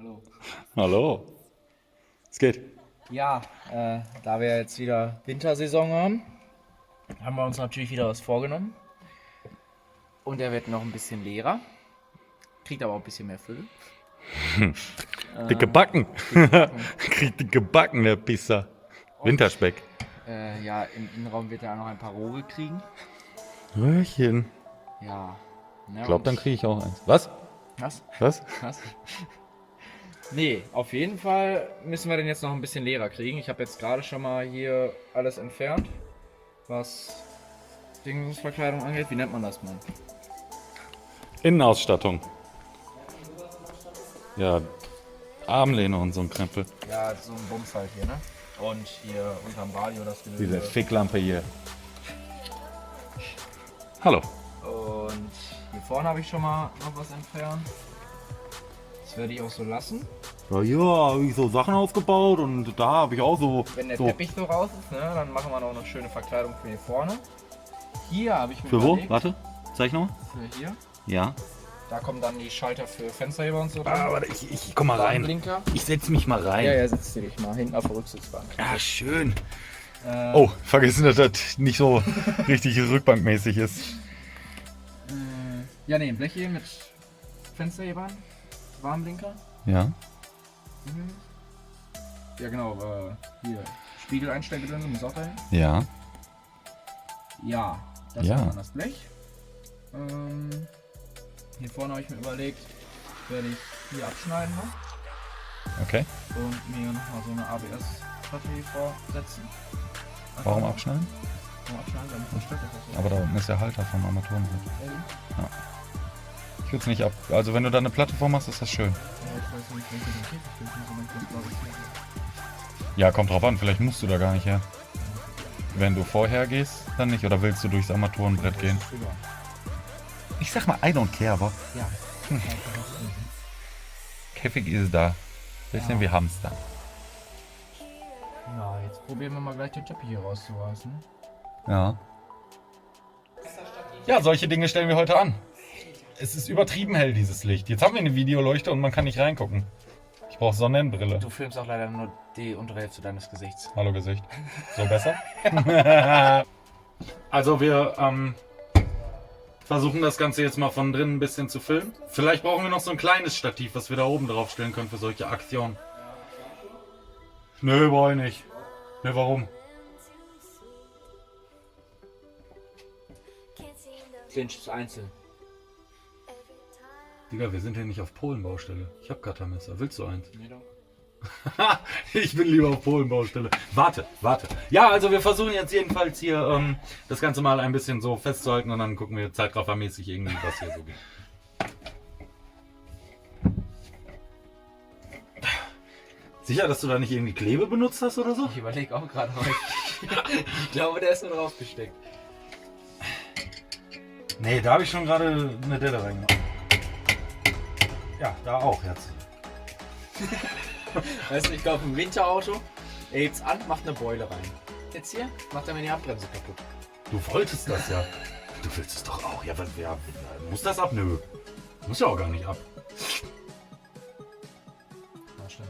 Hallo. Hallo. Es geht. Ja, da wir jetzt wieder Wintersaison haben wir uns natürlich wieder was vorgenommen. Und er wird noch ein bisschen leerer. Kriegt aber auch ein bisschen mehr Fülle. Dicke Backen. Kriegt dicke Backen, der Pisser. Winterspeck. Ja, im Innenraum wird er auch noch ein paar Rohre kriegen. Röhrchen. Ja. Ne, Ich glaube, dann kriege ich auch eins. Was? Was? Was? Was? Nee, auf jeden Fall müssen wir den jetzt noch ein bisschen leerer kriegen. Ich habe jetzt gerade schon mal hier alles entfernt, was Dingsverkleidung angeht. Wie nennt man das, Mann? Innenausstattung. Ja, Armlehne und so ein Krempel. Ja, so ein Bums halt hier, ne? Und hier unterm Radio das Diese Gelöse. Ficklampe hier. Hallo. Und hier vorne habe ich schon mal noch was entfernt. Das werde ich auch so lassen. Ja, hier habe ich so Sachen aufgebaut und da habe ich auch so. Wenn der so. Teppich so raus ist, ne, dann machen wir noch eine schöne Verkleidung für hier vorne. Hier habe ich mir Für wo? überlegt, Warte, zeig nochmal. für hier. Ja. Da kommen dann die Schalter für Fensterheber und so dran. Aber ich komm mal rein. Blinker. Ich setz mich mal rein. Ja, setzt dich mal hinten auf der Rücksitzbank. Ja, schön. Oh, vergessen, dass das nicht so richtig rückbankmäßig ist. Ja, ne, Blech hier mit Fensterhebern, Warnblinker. Ja. Ja, genau, hier Spiegeleinstellgedönse muss auch dahin. Ja. Ja, das Ja. war dann das Blech. Hier vorne habe ich mir überlegt, werde ich hier abschneiden noch Okay. und mir nochmal so eine ABS-Batterie vorsetzen. Warum abschneiden? Warum abschneiden? Damit es versteckt ist. Aber da unten ist der Halter vom Armaturenbrett. Ich würde es nicht ab. Also wenn du da eine Platte vormachst, ist das schön. Ja, ich weiß nicht, welche den Käfig will. Ich muss das, glaube ich, Ja, kommt drauf an. Vielleicht musst du da gar nicht her. Wenn du vorher gehst, dann nicht. Oder willst du durchs Armaturenbrett gehen? drüber. Ich sag mal, I don't care, aber Ja. Käfig ist da. Bisschen wie Hamster. Ja, jetzt probieren wir mal gleich den Teppich hier rauszureißen. Ja. Ja, solche Dinge stellen wir heute an. Es ist übertrieben hell, dieses Licht. Jetzt haben wir eine Videoleuchte und man kann nicht reingucken. Ich brauche Sonnenbrille. Du filmst auch leider nur die untere Hälfte deines Gesichts. Hallo Gesicht. So besser? Also wir versuchen das Ganze jetzt mal von drinnen ein bisschen zu filmen. Vielleicht brauchen wir noch so ein kleines Stativ, was wir da oben drauf stellen können für solche Aktionen. Nö, brauche ich nicht. Nö, warum? Clinch ist einzeln. Digga, wir sind hier nicht auf Polenbaustelle. Ich hab Cuttermesser. Willst du eins? Nee, doch. Ich bin lieber auf Polenbaustelle. Warte. Ja, also wir versuchen jetzt jedenfalls hier das Ganze mal ein bisschen so festzuhalten und dann gucken wir zeitraffermäßig irgendwie, was hier so geht. Sicher, dass du da nicht irgendwie Klebe benutzt hast oder so? Ich überlege auch gerade, aber ich glaube, der ist nur drauf gesteckt. Nee, da habe ich schon gerade eine Delle reingemacht. Ja, da auch jetzt. Weißt du, ich glaube, im Winterauto, er hebt's an, macht eine Beule rein. Jetzt hier, macht er mir die Handbremse kaputt. Du wolltest das ja. Du willst es doch auch. Ja, muss das ab? Nö. Muss ja auch gar nicht ab. Ja, stimmt.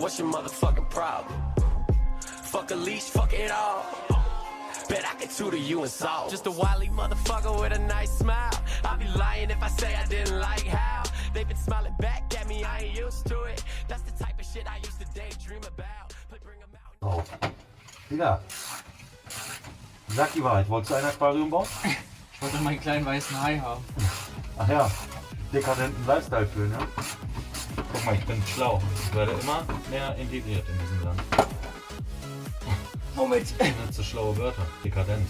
what's your motherfucking problem? Fuck a leash, fuck it all. Bet I could tutor you in salt. Just a wily motherfucker with a nice smile. I'd be lying if I say I didn't like how they've been smiling back at me. I ain't used to it. That's the type of shit I used to daydream about. But bring 'em out. So. Digga. Sag die Wahrheit, wolltest du ein Aquarium bauen? Ich wollte meinen kleinen weißen Hai haben. Ach ja, dekadenten Lifestyle fühlen, ja? Guck mal, ich bin schlau. Ich werde immer mehr integriert in diesem Land. Moment. Ich nutze schlaue Wörter. Dekadent.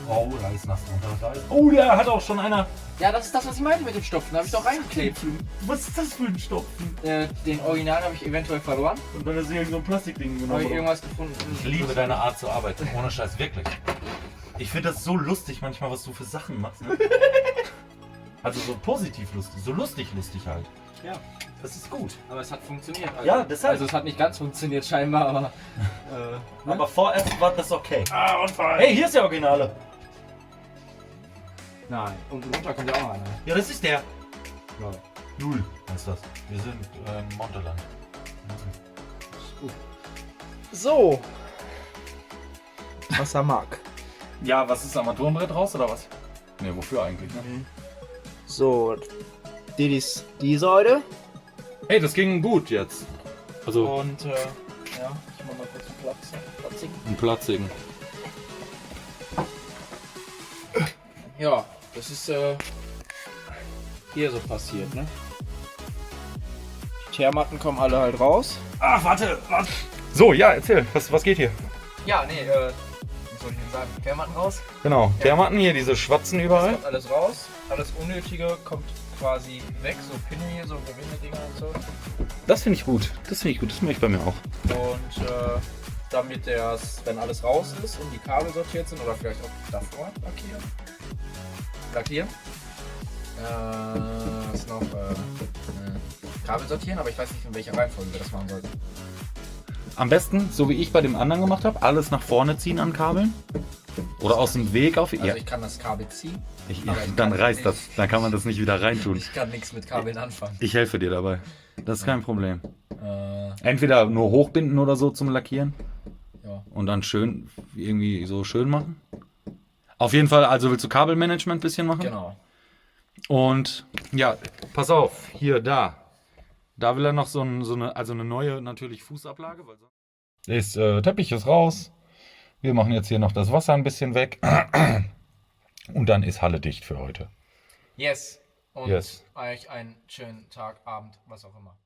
Oh, da ist nass drunter. Da ist... Oh, der hat auch schon einer... Ja, das ist das, was ich meinte mit dem Stopfen. Da habe ich doch reingeklebt. Was ist das für ein Stopfen? Den Original habe ich eventuell verloren. Und dann ist hier so ein Plastikding Habe genommen. ich irgendwas gefunden. Ich liebe deine Art zu arbeiten. Ohne Scheiß, wirklich. Ich finde das so lustig manchmal, was du für Sachen machst. Ne? Also so positiv lustig. So lustig halt. Ja. Das ist gut. Aber es hat funktioniert. Also, Ja, deshalb. Also es hat nicht ganz funktioniert scheinbar, aber... Aber vorerst war das okay. Ah, Unfall. Hey, hier ist der Originale. Nein. Und runter kommt ja auch noch einer. Ja, das ist der. Ja. 0 ist das. Wir sind im Monteland. Ist gut. So. Was er mag. Ja, was ist Armaturenbrett raus oder was? Ne, wofür eigentlich, ne? So. Die Säule. Hey, das ging gut jetzt. Also Und ja, ich mach mal kurz einen Platzigen. ein Platzigen. Ja, das ist hier so passiert, ne? Die Teermatten kommen alle halt raus. Ach, warte. So, ja, erzähl. Was geht hier? Ja, nee, was soll ich denn sagen? Teermatten raus. Genau, Teermatten hier, diese Schwatzen Das überall. kommt alles raus. Alles Unnötige kommt quasi weg. So Pinne hier, so Gewinde-Dinger und so. Das finde ich gut. Das mache ich bei mir auch. Und damit wenn alles raus ist und die Kabel sortiert sind oder vielleicht auch davor lackieren. Was noch? Kabel sortieren, aber ich weiß nicht, in welcher Reihenfolge wir das machen sollten. Am besten, so wie ich bei dem anderen gemacht habe, alles nach vorne ziehen an Kabeln. Oder aus dem Weg auf. Also Ja, ich kann das Kabel ziehen. dann reißt das. Dann kann man das nicht wieder reintun. Ich kann nichts mit Kabeln anfangen. Ich helfe dir dabei. Das ist kein Problem. Entweder nur hochbinden oder so zum Lackieren. Ja. Und dann schön, irgendwie so schön machen. Auf jeden Fall, also willst du Kabelmanagement ein bisschen machen? Genau. Und ja, pass auf, hier, da. Da will er noch so eine neue natürlich Fußablage. Weil Teppich ist raus. Wir machen jetzt hier noch das Wasser ein bisschen weg. Und dann ist Halle dicht für heute. Yes. Und Yes. euch einen schönen Tag, Abend, was auch immer.